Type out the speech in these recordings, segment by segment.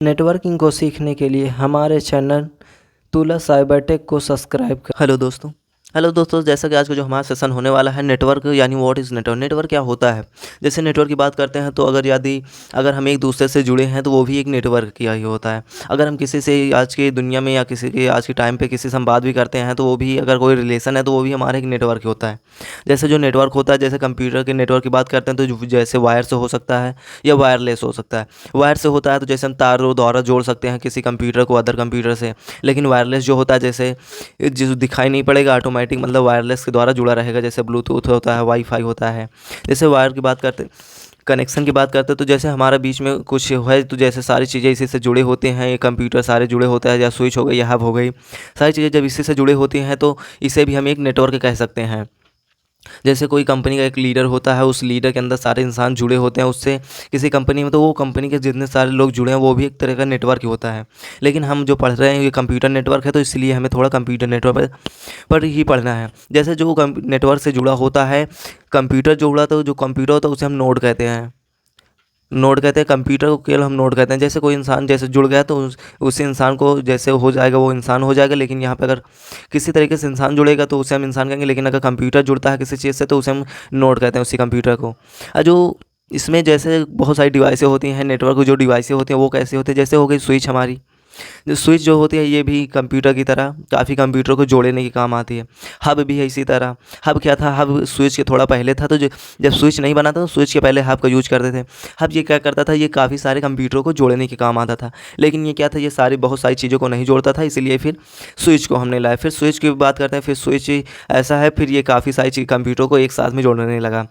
Networking को सीखने के लिए हमारे चैनल तुला साइबर टेक को सब्सक्राइब कर। हेलो दोस्तों, जैसा कि आज का जो हमारा सेशन होने वाला है नेटवर्क यानी व्हाट इज़ नेटवर्क। नेटवर्क क्या होता है। जैसे नेटवर्क की बात करते हैं तो अगर हम एक दूसरे से जुड़े हैं तो वो भी एक नेटवर्क किया ही होता है। अगर हम किसी से आज की दुनिया में या किसी के आज के टाइम पे किसी से हम बात भी करते हैं तो वो भी अगर कोई रिलेशन है तो वो भी हमारा एक नेटवर्क ही होता है। जैसे जो नेटवर्क होता है, जैसे कंप्यूटर के नेटवर्क की बात करते हैं तो जैसे वायर से हो सकता है या वायरलेस हो सकता है। वायर से होता है तो जैसे हम तारों द्वारा जोड़ सकते हैं किसी कंप्यूटर को अदर कंप्यूटर से। लेकिन वायरलेस जो होता है जैसे जो दिखाई नहीं पड़ेगा, ऑटोमेटिक मतलब वायरलेस के द्वारा जुड़ा रहेगा। जैसे ब्लूटूथ होता है, वाईफाई होता है। जैसे वायर की बात करते कनेक्शन की बात करते हैं तो जैसे हमारा बीच में कुछ है तो जैसे सारी चीज़ें इसी से जुड़े होते हैं। ये कंप्यूटर सारे जुड़े होते हैं, या स्विच हो गई या हब हो गई, सारी चीज़ें जब इसी से जुड़े होती हैं तो इसे भी हम एक नेटवर्क कह सकते हैं। जैसे कोई कंपनी का एक लीडर होता है, उस लीडर के अंदर सारे इंसान जुड़े होते हैं उससे किसी कंपनी में, तो वो कंपनी के जितने सारे लोग जुड़े हैं वो भी एक तरह का नेटवर्क ही होता है। लेकिन हम जो पढ़ रहे हैं ये कंप्यूटर नेटवर्क है तो इसलिए हमें थोड़ा कंप्यूटर नेटवर्क पर ही पढ़ना है। जैसे जो नेटवर्क से जुड़ा होता है, कंप्यूटर जुड़ा तो जो कंप्यूटर होता है उसे हम नोड कहते हैं। कंप्यूटर को केवल हम नोड कहते हैं। जैसे कोई इंसान जैसे जुड़ गया तो उस इंसान को जैसे हो जाएगा वो इंसान हो जाएगा। लेकिन यहाँ पे अगर किसी तरीके से इंसान जुड़ेगा तो उसे हम इंसान कहेंगे। लेकिन अगर कंप्यूटर जुड़ता है किसी चीज़ से तो उसे हम नोड कहते हैं उसी कंप्यूटर को। जो इसमें जैसे बहुत सारी डिवाइसें होती हैं, नेटवर्क जो डिवाइसें होती हैं वो कैसे होती है। जैसे हो गई स्विच हमारी, जो स्विच जो होती है ये भी कंप्यूटर की तरह काफ़ी कंप्यूटर को जोड़ने के काम आती है। हब भी है इसी तरह। हब क्या था, हब स्विच के थोड़ा पहले था। तो जब स्विच नहीं बना था तो स्विच के पहले हब का यूज करते थे। हब ये क्या करता था, ये काफ़ी सारे कंप्यूटरों को जोड़ने के काम आता था। लेकिन ये क्या था, ये बहुत सारी चीज़ों को नहीं जोड़ता था, इसीलिए फिर स्विच को हमने लाया। फिर स्विच की बात करते हैं, फिर स्विच ऐसा है, फिर ये काफ़ी सारी चीज़ कंप्यूटरों को एक साथ में जोड़ने लगा,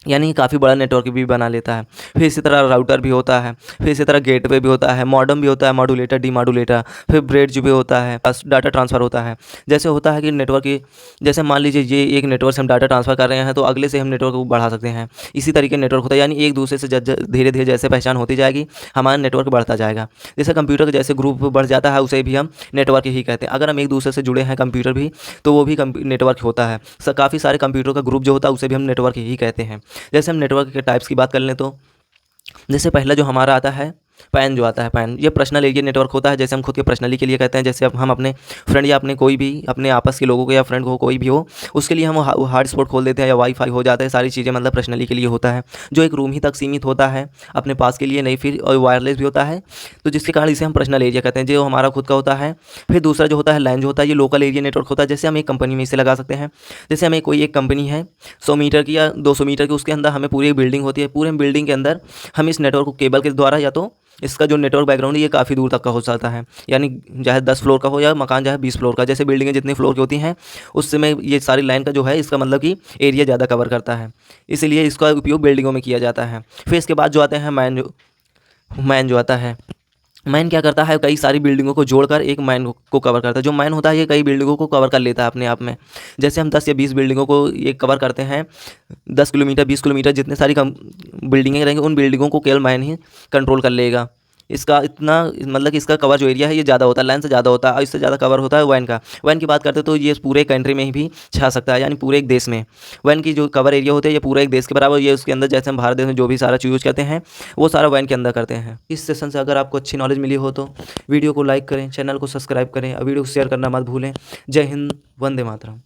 यानी काफ़ी बड़ा नेटवर्क भी बना लेता है। फिर इसी तरह राउटर भी होता है, फिर इसी तरह गेटवे भी होता है, मॉडेम भी होता है, मॉड्यूलेटर, डीमॉड्यूलेटर, फिर ब्रिज भी होता है, बस डाटा ट्रांसफ़र होता है। जैसे होता है कि नेटवर्क की, जैसे मान लीजिए ये एक नेटवर्क से हम डाटा ट्रांसफ़र कर रहे हैं तो अगले से हम नेटवर्क को बढ़ा सकते हैं। इसी तरीके नेटवर्क होता है, यानी एक दूसरे से धीरे धीरे जैसे पहचान होती जाएगी हमारा नेटवर्क बढ़ता जाएगा। जैसे कंप्यूटर का जैसे ग्रुप बढ़ जाता है उसे भी हम नेटवर्क ही कहते हैं। अगर हम एक दूसरे से जुड़े हैं कंप्यूटर भी तो वो भी नेटवर्क होता है। काफ़ी सारे कंप्यूटर का ग्रुप जो होता है उसे भी हम नेटवर्क ही कहते हैं। जैसे हम नेटवर्क के टाइप्स की बात कर लें तो जैसे पहला जो हमारा आता है पैन, जो आता है पैन, ये पर्सनल एरिया नेटवर्क होता है। जैसे हम खुद के पर्सनली के लिए कहते हैं। जैसे अब हम अपने फ्रेंड या अपने कोई भी अपने आपस के लोगों को या फ्रेंड को कोई भी हो उसके लिए हम हॉटस्पॉट खोल देते हैं या वाईफाई हो जाता है। सारी चीज़ें मतलब पर्सनली के लिए होता है, जो एक रूम ही तक सीमित होता है अपने पास के लिए नहीं। फिर और वायरलेस भी होता है तो जिसके कारण इसे हम पर्सनल एरिया कहते हैं, जो हमारा खुद का होता है। फिर दूसरा जो होता है लैन, जो होता है ये लोकल एरिया नेटवर्क होता है। जैसे हम एक कंपनी में इसे लगा सकते हैं। जैसे हमें कोई एक कंपनी है 100 मीटर की या 200 मीटर की, उसके अंदर हमें पूरी एक बिल्डिंग होती है। पूरे बिल्डिंग के अंदर हम इस नेटवर्क को केबल के द्वारा, या तो इसका जो नेटवर्क बैकग्राउंड है ये काफ़ी दूर तक का हो सकता है, यानी चाहे 10 फ्लोर का हो या मकान चाहे 20 फ्लोर का। जैसे बिल्डिंगें जितनी फ्लोर की होती हैं उससे में ये सारी लाइन का जो है इसका मतलब कि एरिया ज़्यादा कवर करता है, इसीलिए इसका उपयोग बिल्डिंगों में किया जाता है। फिर इसके बाद जो आते हैं मैन जो आता है, मैन क्या करता है, कई सारी बिल्डिंगों को जोड़कर एक मैन को कवर करता है। जो मैन होता है ये कई बिल्डिंगों को कवर कर लेता है अपने आप में। जैसे हम 10 या 20 बिल्डिंगों को ये कवर करते हैं, 10 किलोमीटर 20 किलोमीटर जितने सारी बिल्डिंगें रहेंगी उन बिल्डिंगों को केवल मैन ही कंट्रोल कर लेगा। इसका इतना मतलब कि इसका कवर जो एरिया है ये ज़्यादा होता है, लाइन से ज़्यादा होता है, और इससे ज़्यादा कवर होता है वैन का। वैन की बात करते हैं तो ये पूरे कंट्री में ही भी छा सकता है, यानी पूरे एक देश में। वैन की जो कवर एरिया होते हैं ये पूरे एक देश के बराबर। ये उसके अंदर जैसे हम भारत देश में जो भी सारा चीज़ यूज़ करते हैं वो सारा वैन के अंदर करते हैं। इस सेशन से अगर आपको अच्छी नॉलेज मिली हो तो वीडियो को लाइक करें, चैनल को सब्सक्राइब करें और वीडियो को शेयर करना मत भूलें। जय हिंद, वंदे मातरम।